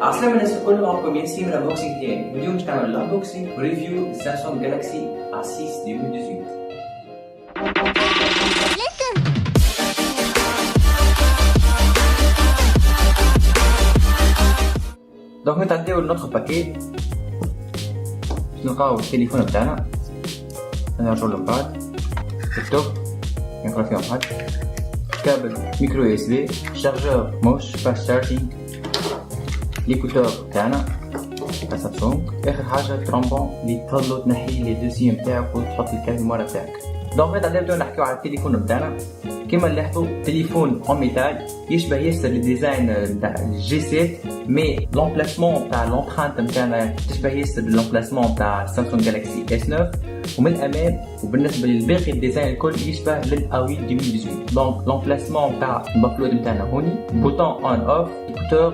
عسلامة الناس الكل، معكم ياسين من الانبوكسينغ ديالي. اليوم باش نعمل الانبوكسينغ وريفيو سامسونج جالاكسي A6 2018. دونك نتعداو لنوتخ باكيت. نلقاو التليفون بتاعنا، نرجعو له من بعد اللابتوب نقرا فيهم حاجة، كابل ميكرو يو اس بي، شارجور موش فاست شارجينغ، ليكوتور تاعنا تاع سامسونج، اخر حاجه ترومبون اللي تفضلو تنحي لي دوسي نتاعك وتحط الكارت ميموار تاعك. دونك هذا نبداو نحكيو على التليفون نتاعنا. كيما نلاحظوا تليفون اون ميتال يشبه ياسر الديزاين نتاع الجي 7، مي لومبلاسمون تاع لومبرانت نتاعنا تشبه ياسر لومبلاسمون تاع سامسونج جالاكسي اس 9، ومن الامام وبالنسبه للباقي الديزاين الكل يشبه للاوي 2018. دونك لومبلاسمون تاع البافلود نتاعنا هوني بوطون اون اوف، ايكوتور،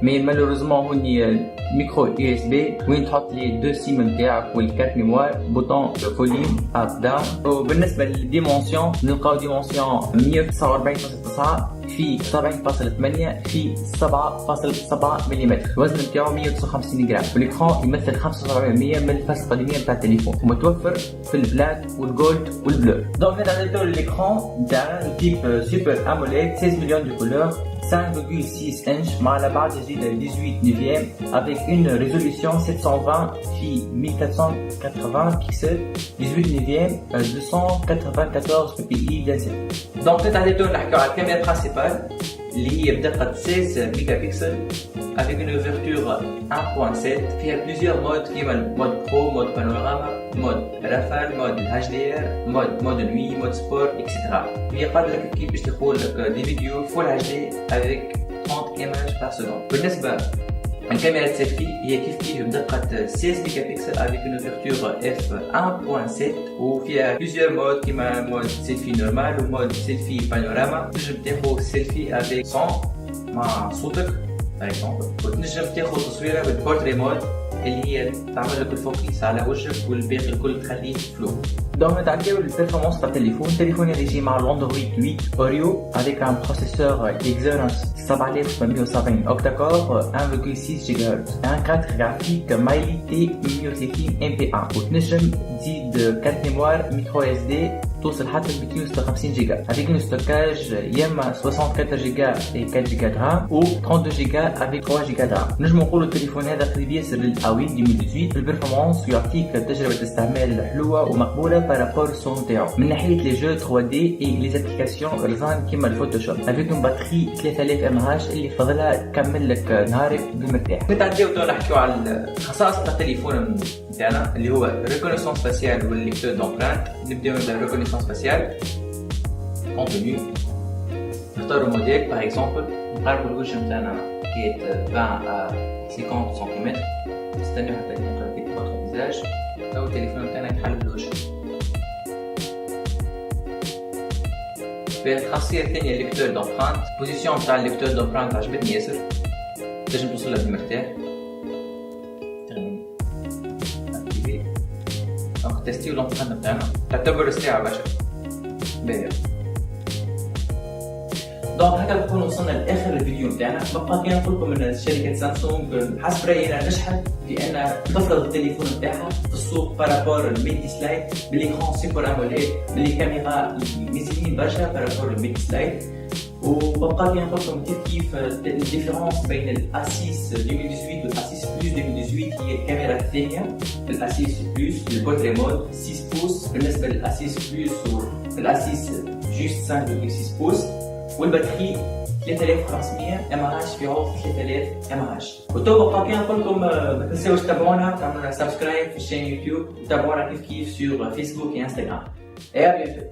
مي مالوريزمون هوني ميكرو يو اس بي وين تحط لي دو سيم نتاعك والكارت ميموار، بوطون فوليوم اب داون. وبالنسبه للديمونسيون نلقاو ديمونسيون 149.9 في 70.8 في 7.7 ملم، الوزن نتاعو 159 جرام، والاكران يمثل 75% من الفاس القديميه نتاع التليفون، ومتوفر في البلاك والجولد والبلو. دونك هذا نتاعو الاكران نتاعنا تيب سوبر اموليد 16 مليون دو كولور، 5.6 inch مع الابعاد الجديده 18 نيفيام avec une résolution 720 في 1480 بيكسل، 18 نيفيام 294 ppi density. دونك تحديدا نحكيو على الكاميرا برينسيبال اللي هي بدقة 16 ميجا بكسل avec une ouverture 1.7 فيها بليزيور مود كيما مود برو، مود بانوراما، مود رافال، مود HDR، مود نوي، مود سبور اكسترا. هي قادرة كيف باش تقول دي فيديو فول HD avec 30 images par seconde. بالنسبة الكاميرا السيلفي هي كيف بدقة 16 ميجا بكسل avec une ouverture f1.7 وفيها بليزيور مود كيما مود سيلفي نورمال ومود سيلفي بانوراما. تنجم تاخد سيلفي avec son مع صوتك باغ اكزومبل، وتنجم تاخد تصويره بالبورتري مود اللي هي تعمل لك الفوكس على وجهك والباقي الكل تخليه فلو. دونك نتعداو للبيرفورمانس تاع التليفون. التليفون يجي مع الاندرويد 8 اوريو avec un processeur Exynos 7870 octa-core 1.6 GHz، un carte graphique Mali T160 MP1، وتنجم تزيد كارت ميموار ميكرو اس دي توصل حتى 256 جيجا avec un stockage ياما 64 جيجا et 4 جيجا رام و 32 جيجا avec 3 جيجا رام. نجم نقولوا التليفون هذا قريب ياسر للاوي 2018 في البرفورمانس، ويعطيك تجربه استعمال حلوه ومقبوله بارابور الصون تاعو من ناحيه لي جو 3 دي اي لي ابليكاسيون رزان كيما الفوتوشوب avec une batterie 3000 mAh اللي فضلها تكمل لك نهارك بالمرتاح. نتعداو نحكيو على الخصائص تاع التليفون نتاعنا اللي هو ريكونيسونس فاسيال والليكتور دومبرانت. نبداو بالريكونيسونس فاسيال كونتوني، نختارو موديل باغ اكزومبل، نقربو الوجه نتاعنا كي 20 à 50 سنتيمتر، نستناو حتى نقرا فيه نوتر فيزاج او التليفون نتاعنا يتحل بالوجه. الخاصية الثانية ليكتور دومبرانت، البوزيسيون تاع الليكتور دومبرانت عجبتني ياسر، تنجم توصلها بالمرتاح. دونك تيستيو لومبرانت نتاعنا، تعتبر الساعة برشا باهية. دونك هكا نكون وصلنا لاخر الفيديو نتاعنا. بقى كي نقول لكم ان شركة سامسونج حسب رايي انا نجحت في ان تفرض التليفون نتاعها في السوق بارابور الميدي سلايد بالاكران سوبر اموليد بالكاميرا مزيانين برشا بارابور الميدي سلايد. وبقى كي نقول لكم كيف الديفيرونس بين الاسيس 2018 والاسيس بلس 2018 هي الكاميرا الثانيه. الاسيس بلس البورتري مود 6 بوس بالنسبه للاسيس بلس والاسيس جوست 5.6 بوس، والباتري 3500 mAh في عوض 3000 mAh. وتو بقى كي نقول لكم ما تنساوش تابعونا، تعملوا سبسكرايب في الشين يوتيوب، وتابعونا كيف سور فيسبوك وانستغرام. اي ا بيانتو.